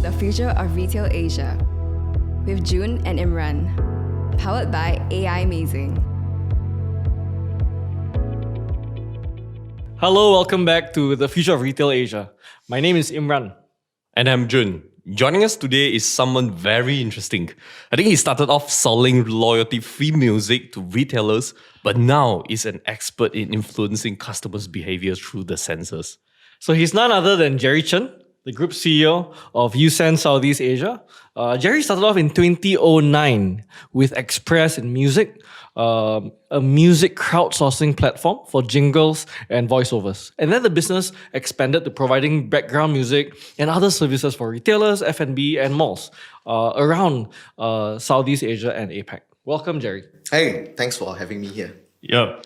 The Future of Retail Asia with Jun and Imran, powered by Aimazing. Hello, welcome back to The Future of Retail Asia. My name is Imran. And I'm Jun. Joining us today is someone very interesting. I think he started off selling loyalty-free music to retailers, but now is an expert in influencing customers' behavior through the sensors. So he's none other than Jerry Chen, the group CEO of USEN Southeast Asia. Jerry started off in 2009 with Express in Music, a music crowdsourcing platform for jingles and voiceovers. And then the business expanded to providing background music and other services for retailers, F&B, and malls around Southeast Asia and APAC. Welcome, Jerry. Hey, thanks for having me here. Yeah.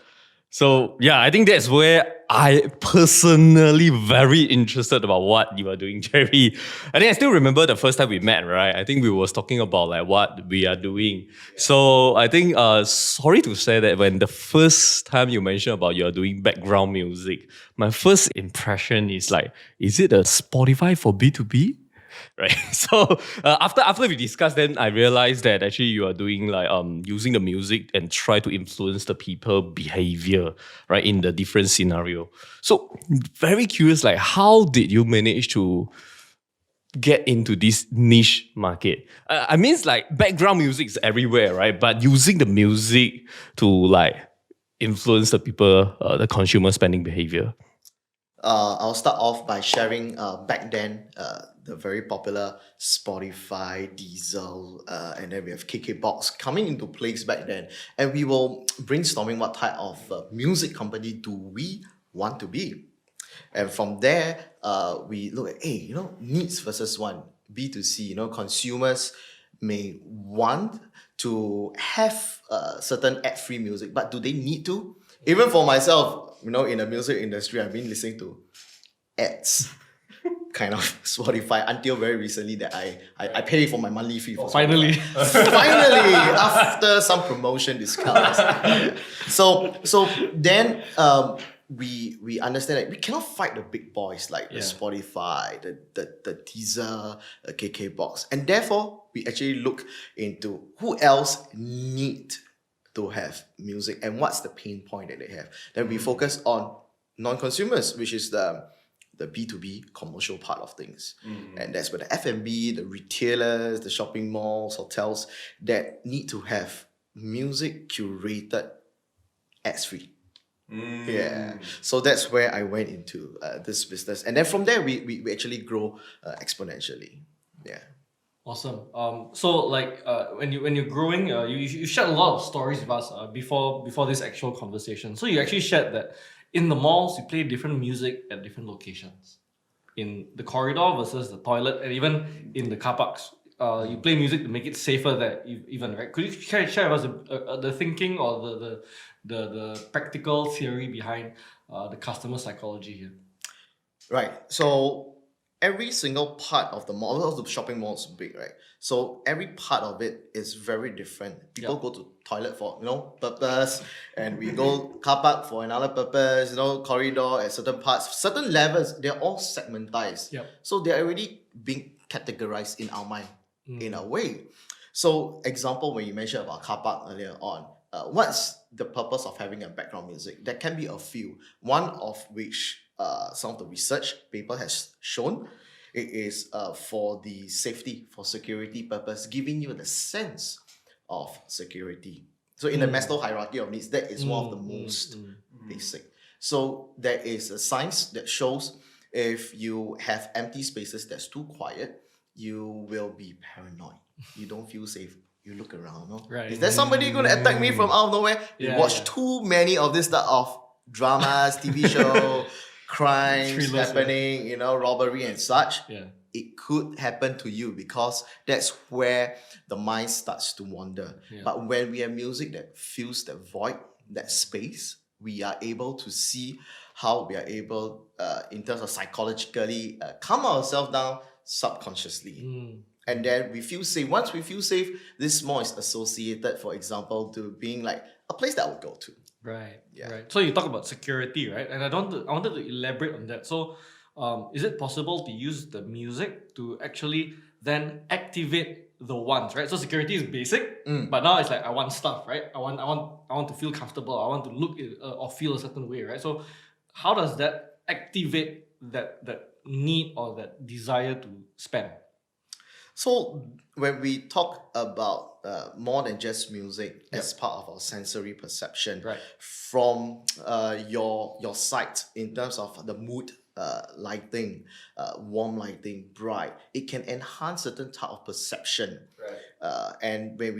So yeah, I think that's where I personally very interested about what you are doing, Jerry. I think I still remember the first time we met, right? I think we was talking about like what we are doing. So I think sorry to say that when the first time you mentioned about you are doing background music, my first impression is like, is it a Spotify for B2B? Right. So after we discussed, then I realized that actually you are doing like using the music and try to influence the people behavior, right, in the different scenario. So very curious, like how did you manage to get into this niche market? I mean, it's like background music is everywhere, right? But using the music to like influence the people, the consumer spending behavior. I'll start off by sharing back then the very popular Spotify, Diesel, and then we have KK coming into place back then. And we were brainstorming what type of music company do we want to be. And from there, we look at, hey, needs versus want, B2C, consumers may want to have certain ad-free music, but do they need to? Even for myself, in the music industry, I've been listening to ads, kind of Spotify, until very recently that I pay for my monthly fee for Finally. Finally, after some promotion discounts. So then we understand that we cannot fight the big boys like the Spotify, the Deezer, the KK, and therefore we actually look into who else need to have music and what's the pain point that they have. Then we focus on non-consumers, which is the B2B commercial part of things. And that's where the F&B, the retailers, the shopping malls, hotels that need to have music curated ads-free. Yeah. So that's where I went into this business. And then from there, we actually grow exponentially. Yeah. Awesome. So like when you're growing, you shared a lot of stories with us before this actual conversation. So you actually shared that in the malls you play different music at different locations, in the corridor versus the toilet, and even in the car parks. You play music to make it safer there, even, right? Could you share with us the thinking or the practical theory behind the customer psychology here? Right. So every single part of the mall, also the shopping mall is big, right? So every part of it is very different. People go to toilet for purpose, and we go car park for another purpose. Corridor at certain parts, certain levels. They're all segmentized. Yep. So they're already being categorized in our mind, in a way. So example, when you mentioned about car park earlier on, what's the purpose of having a background music? There can be a few. One of which some of the research paper has shown it is for the safety, for security purpose, giving you the sense of security. So in the Maslow hierarchy of needs, that is one of the most basic. So there is a science that shows if you have empty spaces that's too quiet, you will be paranoid. You don't feel safe. You look around. Right. Is there somebody going to attack me from out of nowhere? You watch too many of this type of dramas, TV show, crimes happening, robbery and such. Yeah. It could happen to you because that's where the mind starts to wander. Yeah. But when we have music that fills that void, that space, we are able to see how we are able, in terms of psychologically, calm ourselves down subconsciously. And then we feel safe. Once we feel safe, this mall is associated, for example, to being like a place that I would go to. Right. So you talk about security, right? And I wanted to elaborate on that. So is it possible to use the music to actually then activate the wants, right? So security is basic, but now it's like I want stuff, right? I want to feel comfortable. I want to look or feel a certain way, right? So how does that activate that need or that desire to spend? So when we talk about more than just music as part of our sensory perception, Right. from your sight in terms of the mood, lighting, warm lighting, bright, it can enhance certain type of perception. Right. And when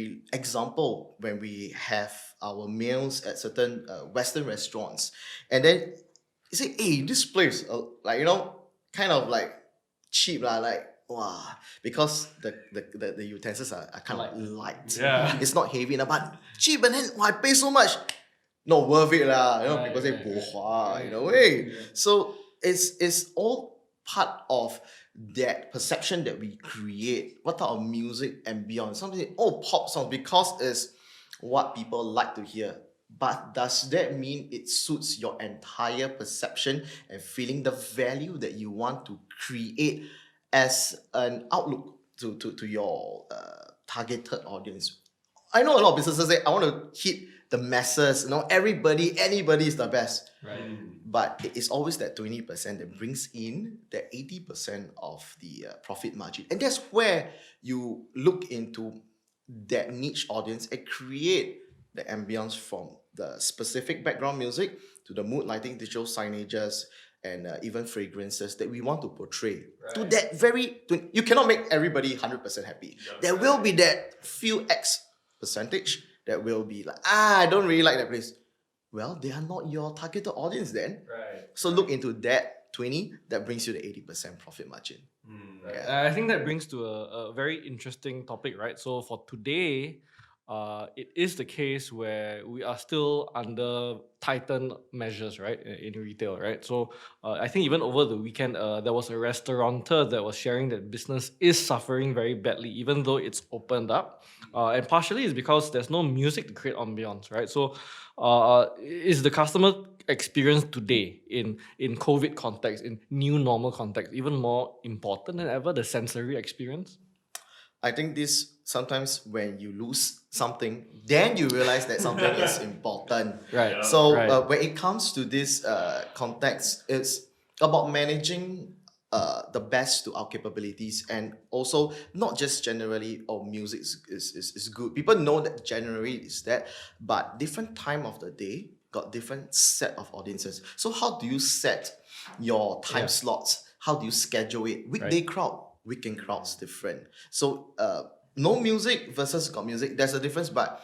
we have our meals at certain Western restaurants, and then you say, hey, this place, like, kind of like cheap, like, wow, because the utensils are kind of light. Yeah. It's not heavy enough, but cheap, and then I pay so much. Not worth it, lah. Right, People say, right, bo hua, right. hey. Yeah. So it's all part of that perception that we create. What type of music and beyond? Something say, pop song, because it's what people like to hear. But does that mean it suits your entire perception and feeling, the value that you want to create as an outlook to your targeted audience? I know a lot of businesses say, I want to hit the masses, anybody is the best. Right. But it is always that 20% that brings in that 80% of the profit margin. And that's where you look into that niche audience and create the ambience, from the specific background music to the mood lighting, digital signages, and even fragrances that we want to portray. To that you cannot make everybody 100% happy. There will be that few X percentage that will be like, I don't really like that place. Well, they are not your targeted audience then. Right. So look into that 20, that brings you the 80% profit margin. I think that brings to a very interesting topic, right? So for today, it is the case where we are still under tightened measures, right, in retail, right? So I think even over the weekend, there was a restaurateur that was sharing that business is suffering very badly, even though it's opened up. And partially it's because there's no music to create ambience, right? So is the customer experience today in COVID context, in new normal context, even more important than ever, the sensory experience? I think this sometimes when you lose something, then you realize that something is important. Right. So Right. when it comes to this context, it's about managing the best to our capabilities, and also not just generally, music is good. People know that generally is that, but different time of the day got different set of audiences. So how do you set your time slots? How do you schedule it? Weekday crowd, weekend crowd's different. So no music versus got music, there's a difference, but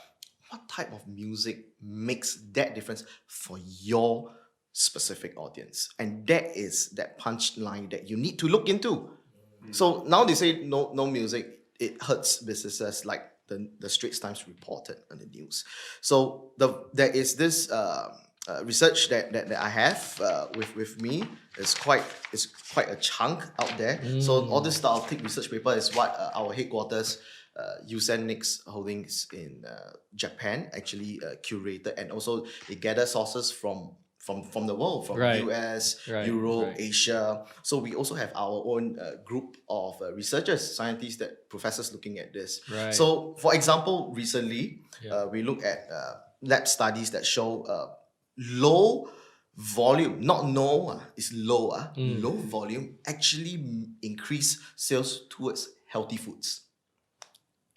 what type of music makes that difference for your specific audience? And that is that punchline that you need to look into. So now they say no music, it hurts businesses, like the Straits Times reported on the news. So there is this research that I have with me. It's quite a chunk out there. So all this style thick research paper is what our headquarters, USEN Nix Holdings in Japan, actually curated, and also they gather sources from the world, from US, Europe, Asia. So we also have our own group of researchers, scientists, professors looking at this. Right. So for example, recently we look at lab studies that show low volume, not no, it's low, low volume actually increase sales towards healthy foods.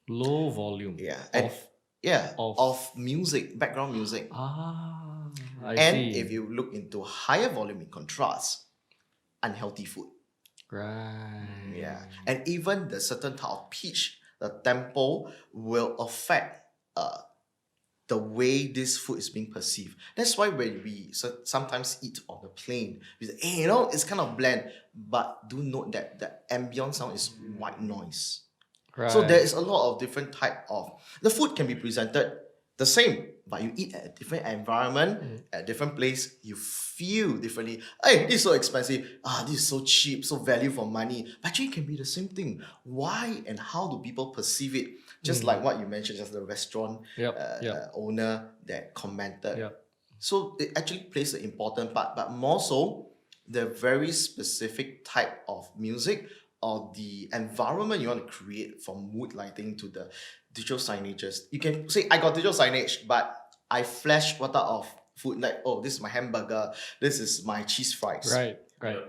Low volume. Of music, background music. I And see. if you look into higher volume, in contrast, unhealthy food. Right. Yeah. And even the certain type of pitch, the tempo will affect the way this food is being perceived. That's why when we sometimes eat on the plane, we say, hey, it's kind of bland. But do note that the ambient sound is white noise. Right. So there is a lot of different type of... The food can be presented the same, but you eat at a different environment, at a different place, you feel differently. Hey, this is so expensive. This is so cheap, so value for money. But actually, it can be the same thing. Why and how do people perceive it? Just like what you mentioned, just the restaurant owner that commented. Yep. So it actually plays an important part, but more so, the very specific type of music or the environment you want to create, from mood lighting to the digital signages. You can say, I got digital signage, but I flash what type of food, like, oh, this is my hamburger, this is my cheese fries. Right.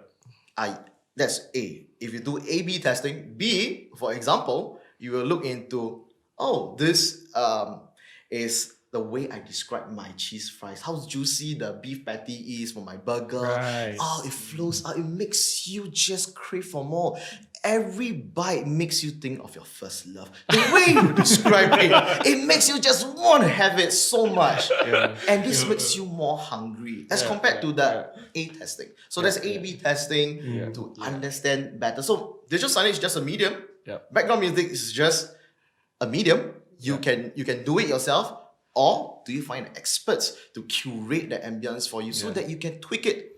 That's A. If you do A/B testing, B, for example, you will look into, oh, this is the way I describe my cheese fries. How juicy the beef patty is for my burger. Right. Oh, it flows out. It makes you just crave for more. Every bite makes you think of your first love. The way you describe it, it makes you just want to have it so much. And this makes you more hungry as compared to the A testing. So there's A/B testing to understand better. So digital signage is just a medium. Background music is just a medium. You can do it yourself, or do you find experts to curate the ambience for you so that you can tweak it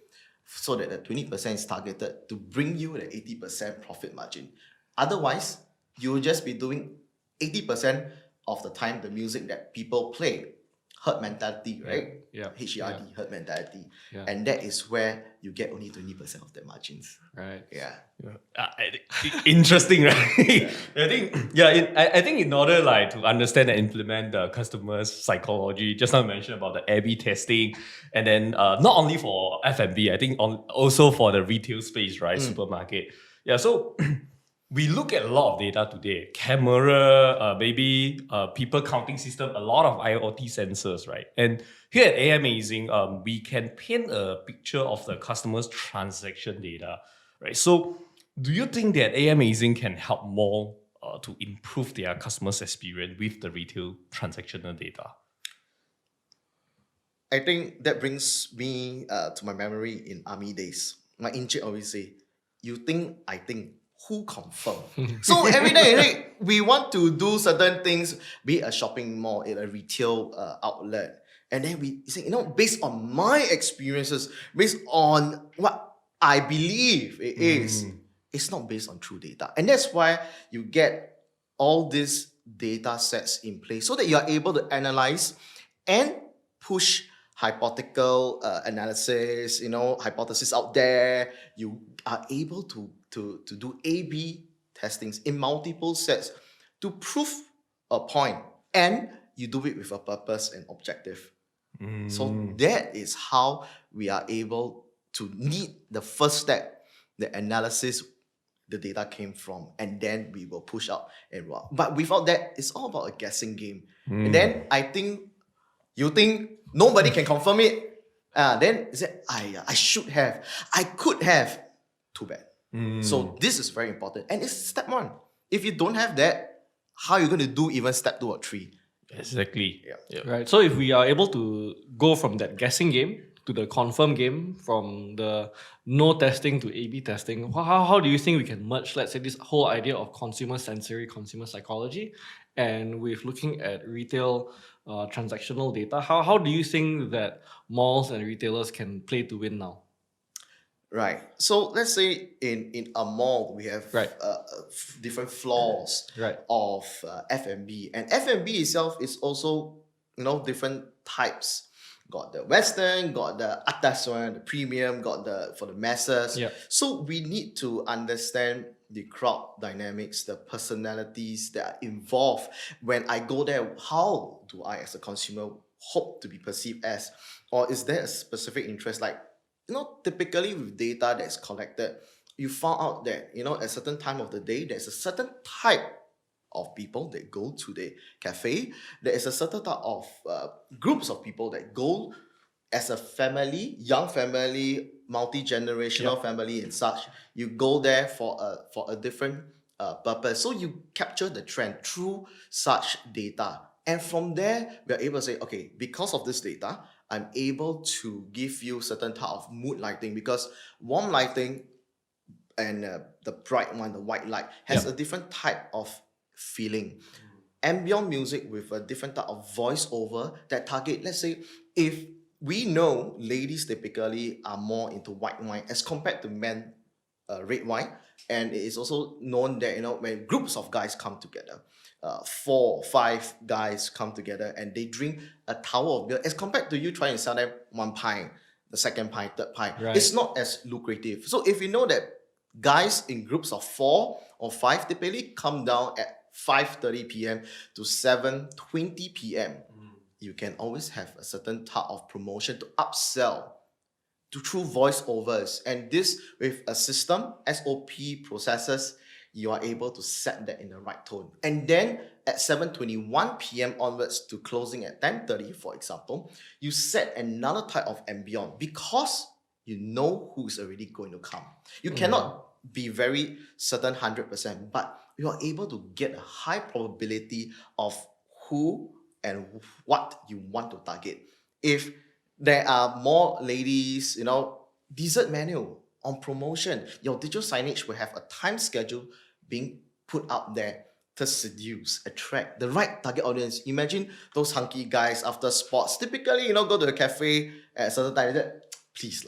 so that the 20% is targeted to bring you the 80% profit margin. Otherwise, you'll just be doing 80% of the time the music that people play. Herd mentality, right? HERD, herd mentality. And that is where you get only 20% of the margins. Right. Interesting, right? I think in order to understand and implement the customer's psychology, just now I mentioned about the A/B testing, and then not only for F&B, I think also for the retail space, right? Supermarket. So we look at a lot of data today. Camera, maybe people counting system, a lot of IoT sensors, right? And here at Aimazing, we can paint a picture of the customer's transaction data, right? So do you think that Aimazing can help more to improve their customers' experience with the retail transactional data? I think that brings me to my memory in army days. My encik always say, you think, I think, who confirm? So every day, right, we want to do certain things, be it a shopping mall, in a retail outlet. And then we say, based on my experiences, based on what I believe it is, it's not based on true data. And that's why you get all these data sets in place so that you are able to analyze and push hypothetical analysis, hypotheses out there. You are able to do A/B testings in multiple sets to prove a point, and you do it with a purpose and objective. So that is how we are able to need the first step, the analysis the data came from, and then we will push out and roll. But without that, it's all about a guessing game. And then you think nobody can confirm it. Then you say, I should have, I could have. Too bad. So this is very important. And it's step one. If you don't have that, how are you going to do even step 2 or 3? Exactly. Right. So if we are able to go from that guessing game to the confirm game, from the no testing to A/B testing, how do you think we can merge, let's say, this whole idea of consumer sensory, consumer psychology, and with looking at retail transactional data, how do you think that malls and retailers can play to win now? Right. So let's say in a mall, we have different floors of F&B. And F&B itself is also, different types. Got the Western, got the atas one, the premium, got for the masses. So we need to understand the crowd dynamics, the personalities that are involved. When I go there, how do I, as a consumer, hope to be perceived as? Or is there a specific interest? Like, typically with data that's collected, you found out that, at a certain time of the day, there's a certain type of people that go to the cafe. There is a certain type of groups of people that go as a family, young family, multi-generational family and such. You go there for a different purpose. So you capture the trend through such data. And from there, we are able to say, okay, because of this data, I'm able to give you certain type of mood lighting, because warm lighting and the bright one, the white light, has a different type of feeling. Ambient music with a different type of voiceover that target, let's say, if we know ladies typically are more into white wine as compared to men, red wine, and it is also known that when groups of guys come together, 4 or 5 guys come together and they drink a tower of beer as compared to you trying to sell them 1 pint. the second pie, third pie. Right. It's not as lucrative. So if you know that guys in groups of 4 or 5 typically come down at 5:30 p.m. to 7:20 p.m., you can always have a certain type of promotion to upsell through voiceovers. And this with a system, SOP processes, you are able to set that in the right tone. And then at 7:21 p.m. onwards to closing at 10:30, for example, you set another type of ambient because you know who is already going to come. You cannot be very certain 100%, but you are able to get a high probability of who and what you want to target. If there are more ladies, dessert menu on promotion, your digital signage will have a time schedule being put up there to seduce, attract the right target audience. Imagine those hunky guys after sports, typically, go to the cafe at a certain time. Please,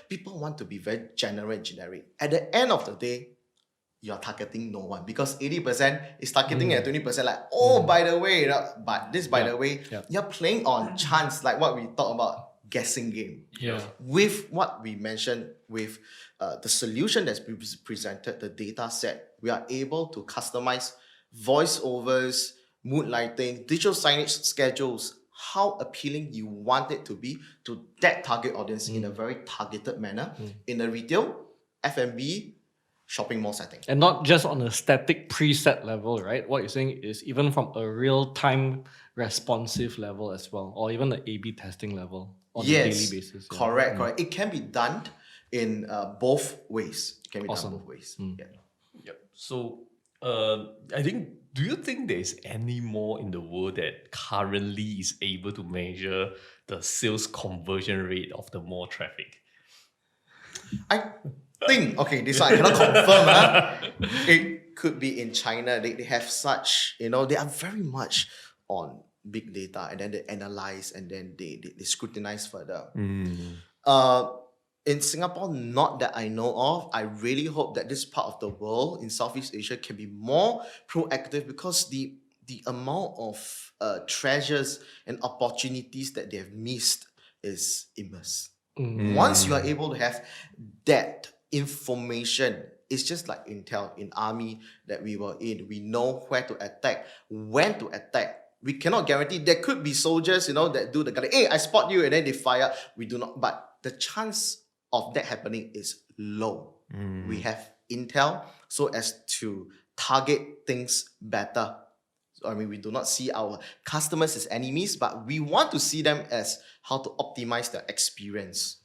people want to be very general and generic. At the end of the day, you are targeting no one because 80% is targeting at 20%. By the way, you're playing on chance, like what we talked about, guessing game. Yeah. With what we mentioned, with the solution that's presented, the data set, we are able to customize voiceovers, mood lighting, digital signage schedules, how appealing you want it to be to that target audience in a very targeted manner in a retail, F&B, shopping mall setting. And not just on a static preset level, right? What you're saying is even from a real-time responsive level as well, or even the A/B testing level on a daily basis. Yeah. Correct. It can be done in both ways. It can be Awesome. done both ways. Yeah. Yep. So, I think, do you think there's any more in the world that currently is able to measure the sales conversion rate of the mall traffic? I think, this one I cannot confirm. It could be in China. They have such, they are very much on big data, and then they analyze and then they scrutinize further. In Singapore, not that I know of. I really hope that this part of the world in Southeast Asia can be more proactive because the amount of treasures and opportunities that they have missed is immense. Once you are able to have that information, it's just like intel in army that we were in. We know where to attack, when to attack. We cannot guarantee. There could be soldiers, that do the hey, I spot you, and then they fire. We do not. But the chance of that happening is low. We have intel so as to target things better. So, we do not see our customers as enemies, but we want to see them as how to optimize their experience.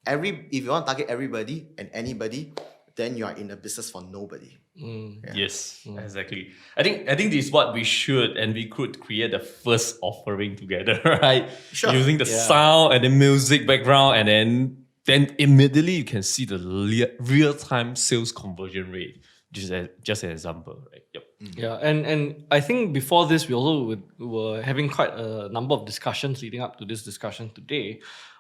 If you want to target everybody and anybody, then you are in a business for nobody. Yes, exactly. I think this is what we should and we could create the first offering together, right? Sure. Using the sound and the music background, and then immediately you can see the real-time sales conversion rate. Just an example, right? Yep. Yeah, and I think before this, we also were having quite a number of discussions leading up to this discussion today.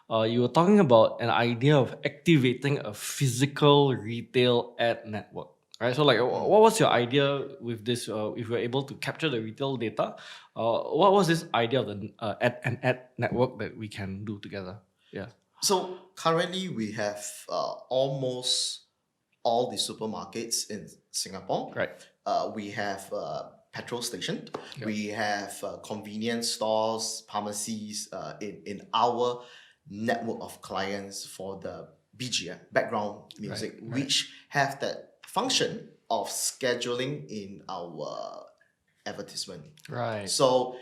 You were talking about an idea of activating a physical retail ad network, right? So, what was your idea with this? If we're able to capture the retail data, what was this idea of an ad network that we can do together? Yeah. So currently we have almost all the supermarkets in Singapore. Right. We have petrol station. Yep. We have convenience stores, pharmacies in our network of clients for the BGM, background music, which have that function of scheduling in our advertisement. Right. So,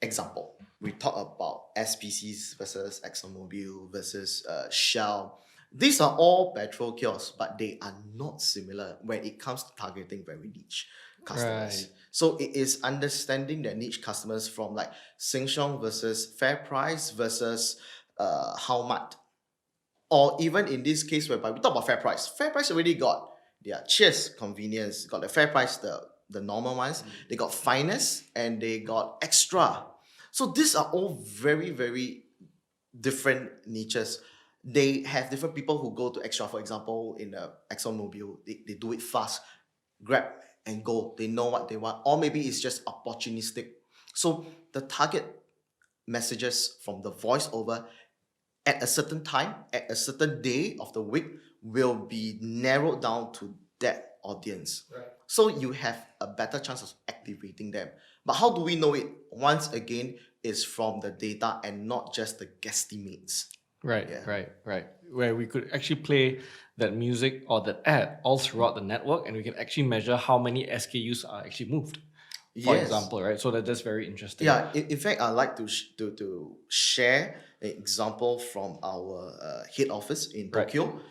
example, we talk about SPCs versus ExxonMobil versus Shell. These are all petrol kiosks, but they are not similar when it comes to targeting very niche customers. Right. So it is understanding the niche customers from like Sheng Siong versus Fair Price versus How Much. Or even in this case whereby we talk about Fair Price. Fair Price already got their Cheers convenience, got the Fair Price, the normal ones. They got Finest and they got Extra. So these are all very, very different niches. They have different people who go to Extra. For example, in the ExxonMobil, they do it fast, grab and go. They know what they want. Or maybe it's just opportunistic. So the target messages from the voiceover at a certain time, at a certain day of the week, will be narrowed down to that audience. Right. So you have a better chance of activating them. But how do we know it? Once again, is from the data and not just the guesstimates. Right, Yeah. right. Where we could actually play that music or that ad all throughout the network, and we can actually measure how many SKUs are actually moved. For Yes. example, right? So that's very interesting. Yeah, in fact, I'd like to share an example from our head office in Right. Tokyo.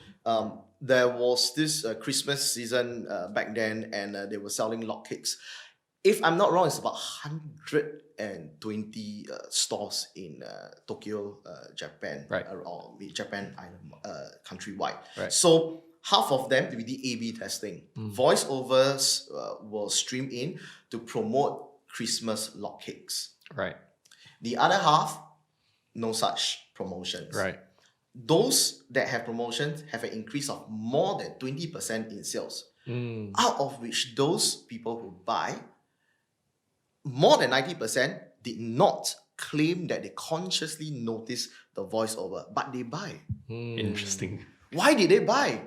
There was this Christmas season back then, and they were selling log cakes. If I'm not wrong, it's about 120 stores in Tokyo, Japan, Right. or Japan island, countrywide. Right. So half of them, we did A/B testing. Voiceovers will stream in to promote Christmas log cakes. Right, The other half, no such promotions. right. Those that have promotions have an increase of more than 20% in sales. Out of which those people who buy, more than 90% did not claim that they consciously notice the voiceover, but they buy. Interesting. Why did they buy?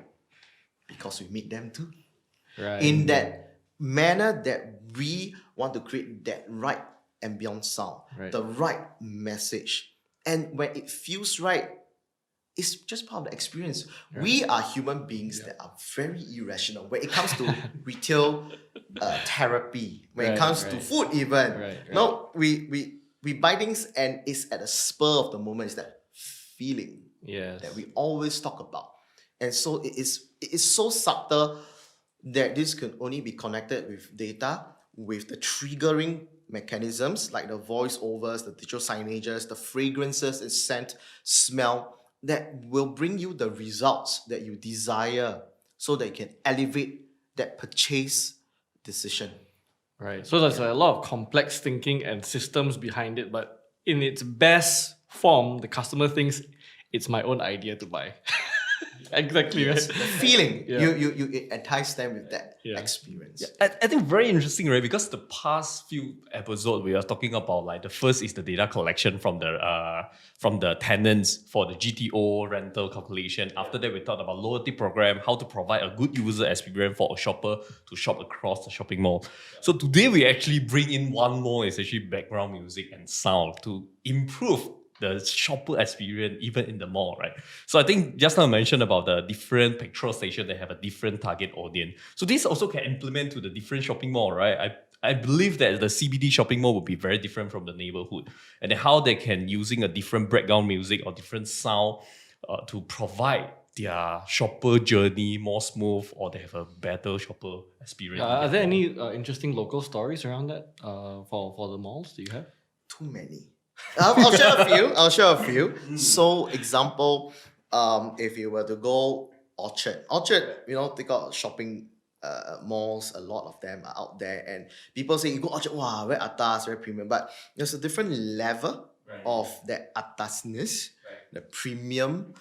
Because we meet them too. Right. In that manner that we want to create that right ambient sound, Right. the right message. And when it feels right, it's just part of the experience. We are human beings that are very irrational. When it comes to retail therapy, when it Right, comes to right. food even. Right. No, we buy things and it's at the spur of the moment. It's that feeling Yes. that we always talk about. And so it is so subtle that this can only be connected with data, with the triggering mechanisms like the voiceovers, the digital signages, the fragrances, the scent, smell, that will bring you the results that you desire so that you can elevate that purchase decision. Right. So there's a lot of complex thinking and systems behind it, but in its best form, the customer thinks it's my own idea to buy. Exactly, Yes, right? the feeling, Yeah. you entice them with that Yeah. experience. I think very interesting, right? Because the past few episodes we are talking about, like the first is the data collection from the tenants for the GTO rental calculation. After that, we talked about loyalty program, how to provide a good user experience for a shopper to shop across the shopping mall. So today we actually bring in one more, essentially background music and sound to improve the shopper experience even in the mall, right? So I think just now I mentioned about the different petrol station that have a different target audience. So this also can implement to the different shopping mall, right? I believe that the CBD shopping mall would be very different from the neighborhood, and then how they can using a different background music or different sound to provide their shopper journey more smooth, or they have a better shopper experience. Are there any interesting local stories around that for the malls? Do you have? Too many. I'll share a few. So, example, if you were to go Orchard, they got shopping malls. A lot of them are out there, and people say you go Orchard, wow, very atas, very premium. But there's a different level of that atasness. The premium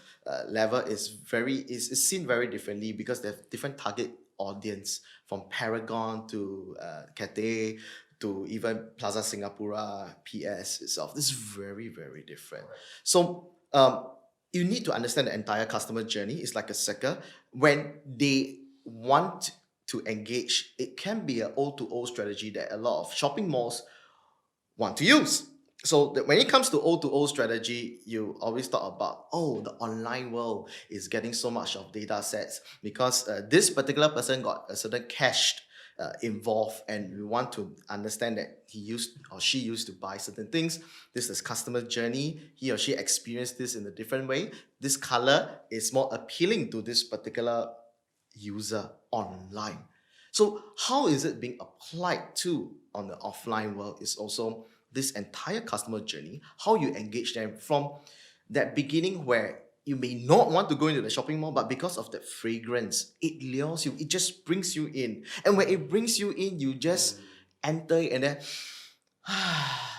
level is seen very differently because they have different target audience, from Paragon to Cathay to even Plaza Singapura, PS itself. This is very, very different. So you need to understand the entire customer journey. It's like a circle. When they want to engage, it can be an O2O strategy that a lot of shopping malls want to use. So when it comes to O2O strategy, you always talk about, the online world is getting so much of data sets because this particular person got a certain cash involved, and we want to understand that he used or she used to buy certain things. This is customer journey. He or she experienced this in a different way. This color is more appealing to this particular user online. So how is it being applied to on the offline world is also this entire customer journey, how you engage them from that beginning where you may not want to go into the shopping mall, but because of that fragrance, it lures you, it just brings you in. And when it brings you in, you just enter and then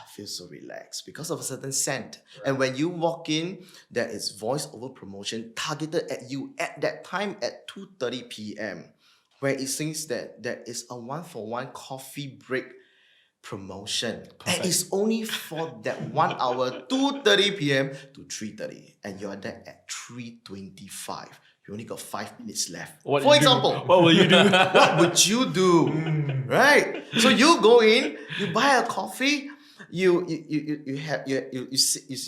feel so relaxed because of a certain scent. Right. And when you walk in, there is voice over promotion targeted at you at that time at 2:30 p.m., where it seems that there is a 1-for-1 coffee break promotion. And it's only for that 1 hour, 2:30 p.m. to 3:30. And you're there at 3:25. You only got 5 minutes left. What For you do? example, What will you do? what would you do? Right? So you go in, you buy a coffee, you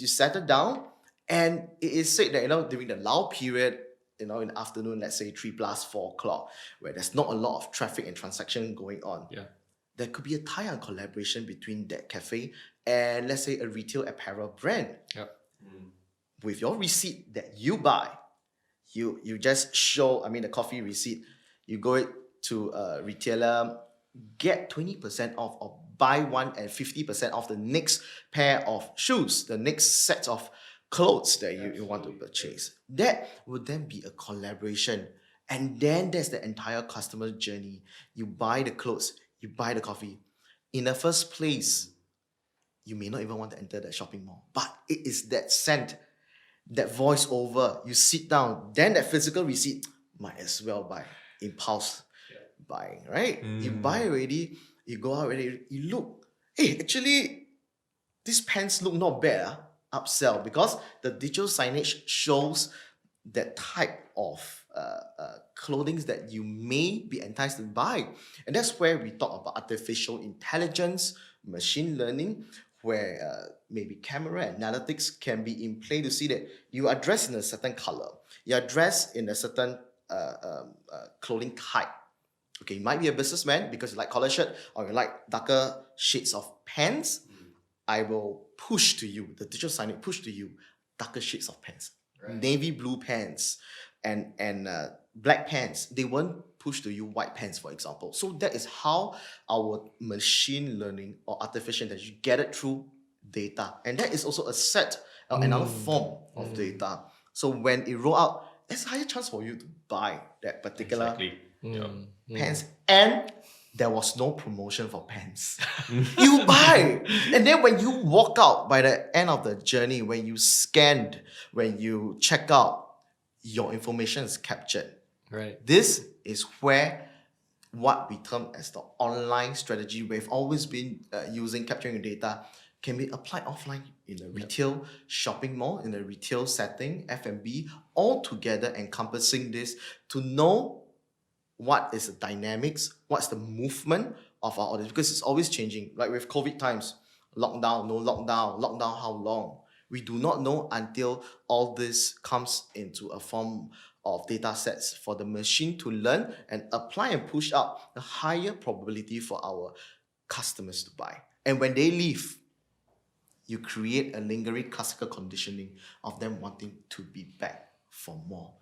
settle down, and it is said that during the lull period, in the afternoon, let's say 3 plus 4 o'clock, where there's not a lot of traffic and transaction going on. Yeah. There could be a tie-on collaboration between that cafe and, let's say, a retail apparel brand. Yep. With your receipt that you buy, you just show, the coffee receipt, you go to a retailer, get 20% off or buy one and 50% off the next pair of shoes, the next set of clothes that you want to purchase. That would then be a collaboration. And then there's the entire customer journey. You buy the clothes, you buy the coffee. In the first place, you may not even want to enter the shopping mall, but it is that scent, that voice over. You sit down, then that physical receipt, might as well buy. Impulse buying, right? You buy already, you go out already, you look, hey, actually, these pants look not bad, upsell, because the digital signage shows that type of clothing that you may be enticed to buy. And that's where we talk about artificial intelligence, machine learning, where maybe camera analytics can be in play to see that you are dressed in a certain color, you are dressed in a certain clothing type. Okay, you might be a businessman because you like collar shirt or you like darker shades of pants. I will push to you, the digital signage push to you, darker shades of pants. Right. Navy blue pants and black pants. They won't push to you white pants, for example. So that is how our machine learning or artificial intelligence get it through data. And that is also a set, another form of data. So when it roll out, there's a higher chance for you to buy that particular pants. And there was no promotion for pants. You buy. And then when you walk out by the end of the journey, when you scanned, when you check out, your information is captured. Right. This is where what we term as the online strategy we've always been using, capturing data, can be applied offline in a retail shopping mall, in a retail setting, F&B, all together encompassing this to know what is the dynamics, what's the movement of our audience, because it's always changing. Like with COVID times, lockdown, no lockdown, lockdown, how long? We do not know until all this comes into a form of data sets for the machine to learn and apply and push up the higher probability for our customers to buy. And when they leave, you create a lingering classical conditioning of them wanting to be back for more.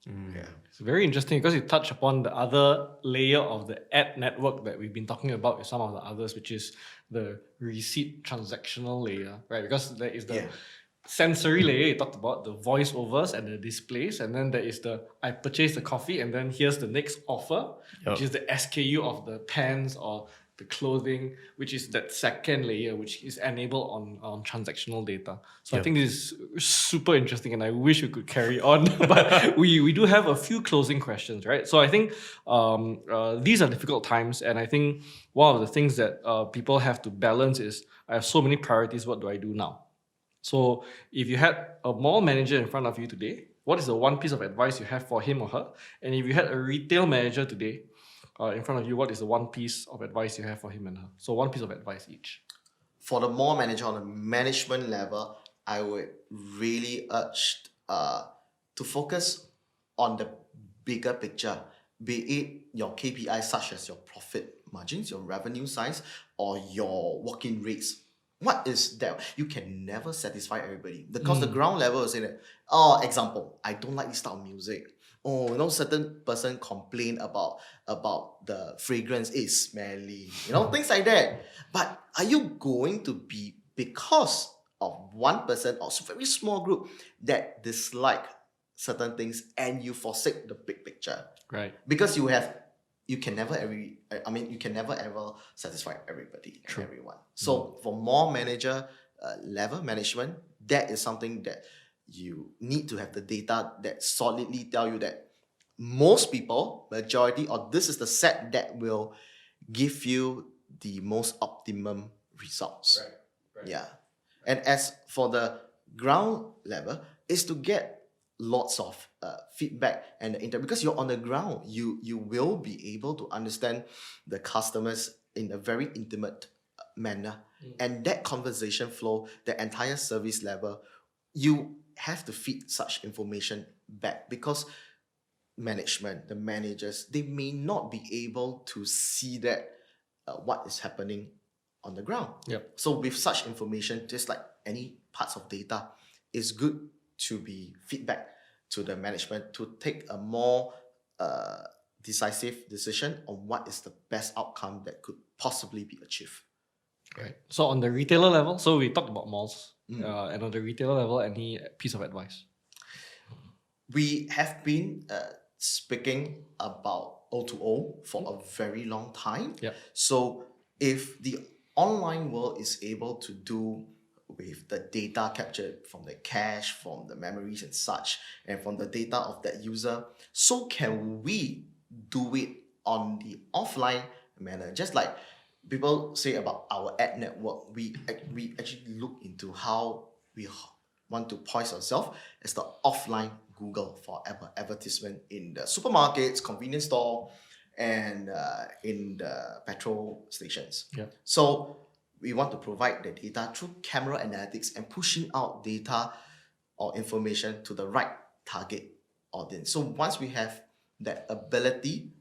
Yeah. It's very interesting because you touch upon the other layer of the ad network that we've been talking about with some of the others, which is the receipt transactional layer, right? Because there is the sensory layer you talked about, the voiceovers and the displays, and then there is the I purchased the coffee and then here's the next offer, which is the SKU of the pants or the clothing, which is that second layer, which is enabled on transactional data. So I think this is super interesting and I wish we could carry on, but we do have a few closing questions, right? So I think these are difficult times, and I think one of the things that people have to balance is, I have so many priorities, what do I do now? So if you had a mall manager in front of you today, what is the one piece of advice you have for him or her? And if you had a retail manager today, in front of you, what is the one piece of advice you have for him and her? So one piece of advice each. For the mall manager on the management level, I would really urge to focus on the bigger picture, be it your KPIs such as your profit margins, your revenue size, or your walk-in rates. What is that? You can never satisfy everybody because the ground level is saying that, example, I don't like this style of music. Certain person complain about the fragrance is smelly, things like that. But are you going to be, because of one person or a very small group that dislike certain things and you forsake the big picture? Right. Because you can never ever satisfy everybody and everyone. So for more manager level management, that is something that you need to have the data that solidly tell you that most people, majority, or this is the set that will give you the most optimum results. Yeah. And as for the ground level, is to get lots of feedback and because you're on the ground, you will be able to understand the customers in a very intimate manner. And that conversation flow, the entire service level, you have to feed such information back because management, the managers, they may not be able to see that what is happening on the ground. Yep. So with such information, just like any parts of data, it's good to be feedback to the management to take a more decisive decision on what is the best outcome that could possibly be achieved. Right. So on the retailer level, so we talked about malls, and on the retailer level, any piece of advice? We have been speaking about O2O for a very long time. Yep. So if the online world is able to do with the data captured from the cache, from the memories and such, and from the data of that user, so can we do it on the offline manner. Just like people say about our ad network, we actually look into how we want to poise ourselves as the offline Google for advertisement in the supermarkets, convenience store, and in the petrol stations. Yeah. So we want to provide the data through camera analytics and pushing out data or information to the right target audience. So once we have that ability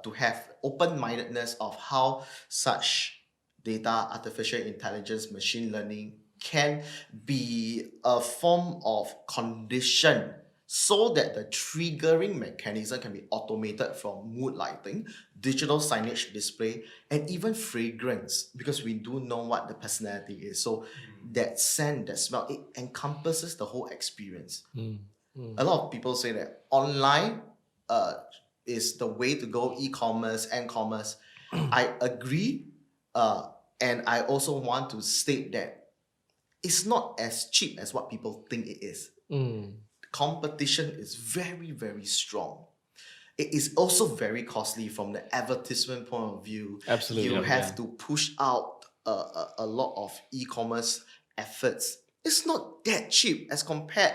to have open-mindedness of how such data, artificial intelligence, machine learning can be a form of condition so that the triggering mechanism can be automated from mood lighting, digital signage display, and even fragrance, because we do know what the personality is. So that scent, that smell, it encompasses the whole experience. A lot of people say that online is the way to go, e-commerce and commerce. I agree, and I also want to state that it's not as cheap as what people think it is. Competition is very, very strong. It is also very costly from the advertisement point of view. Absolutely. You have to push out a lot of e-commerce efforts. It's not that cheap as compared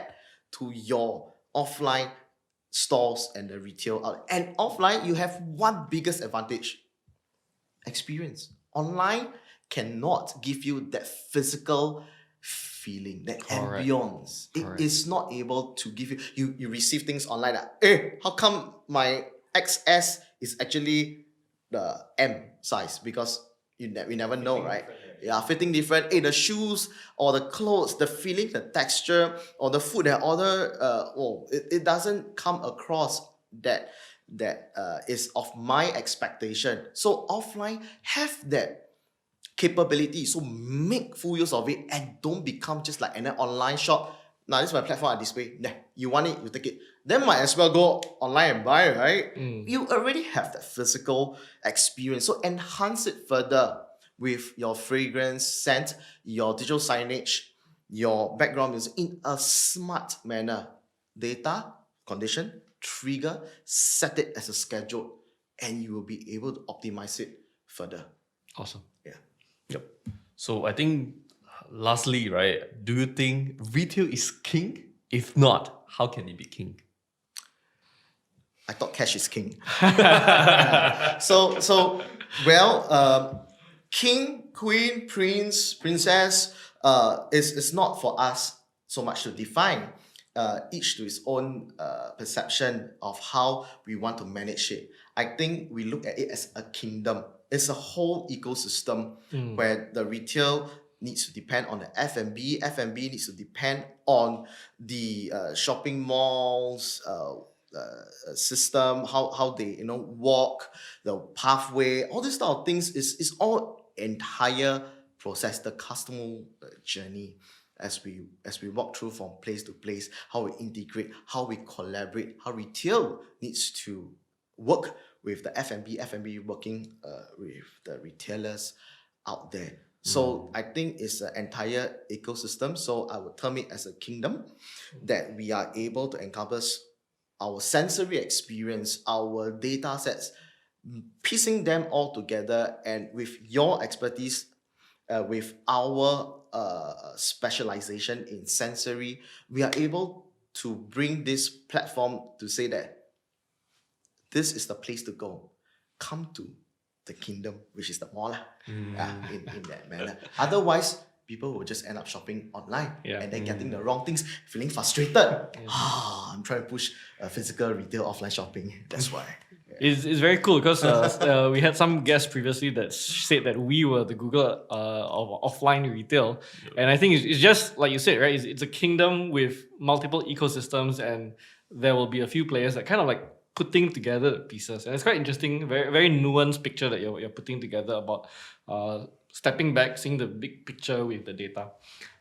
to your offline stores and the retail outlet. And offline, you have one biggest advantage: experience. Online cannot give you that physical feeling, that ambience. It is not able to give you receive things online like, how come my XS is actually the M size? Because we never know, right? Yeah, fitting different. The shoes or the clothes, the feeling, the texture, or the food that I order, it doesn't come across that is of my expectation. So offline have that capability, so make full use of it and don't become just like an online shop. Now this is my platform I display. Nah, you want it, you take it. Then might as well go online and buy, right? You already have that physical experience. So enhance it further with your fragrance, scent, your digital signage, your background music in a smart manner. Data, condition, trigger, set it as a schedule, and you will be able to optimize it further. Awesome. Yeah. Yep. So I think lastly, right, do you think retail is king? If not, how can it be king? I thought cash is king. King, queen, prince, princess is not for us so much to define. Each to his own perception of how we want to manage it. I think we look at it as a kingdom. It's a whole ecosystem where the retail needs to depend on the F&B. F&B needs to depend on the shopping malls system, how they walk, the pathway, all these type of things is all entire process, the customer journey. As we walk through from place to place, how we integrate, how we collaborate, how retail needs to work with the F&B working with the retailers out there. So I think it's an entire ecosystem. So I would term it as a kingdom that we are able to encompass our sensory experience, our data sets, piecing them all together, and with your expertise, with our specialization in sensory, we are able to bring this platform to say that this is the place to go. Come to the kingdom, which is the mall, in that manner. Otherwise, people will just end up shopping online and then getting the wrong things, feeling frustrated. I'm trying to push physical retail offline shopping. That's why. It's very cool because we had some guests previously that said that we were the Google of offline retail. And I think it's just like you said, right? It's a kingdom with multiple ecosystems, and there will be a few players that kind of like putting together the pieces. And it's quite interesting, very, very nuanced picture that you're putting together about stepping back, seeing the big picture with the data.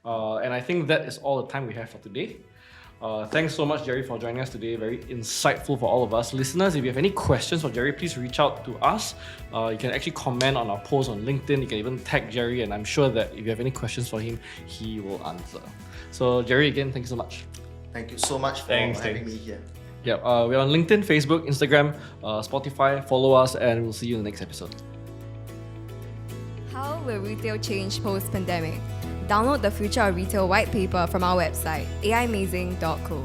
And I think that is all the time we have for today. Thanks so much, Jerry, for joining us today. Very insightful for all of us. Listeners, if you have any questions for Jerry, please reach out to us. You can actually comment on our post on LinkedIn. You can even tag Jerry, and I'm sure that if you have any questions for him, he will answer. So, Jerry, again, thank you so much. Thank you so much for having me here. Yeah, we're on LinkedIn, Facebook, Instagram, Spotify. Follow us, and we'll see you in the next episode. How will retail change post-pandemic? Download the Future of Retail white paper from our website, aimazing.co.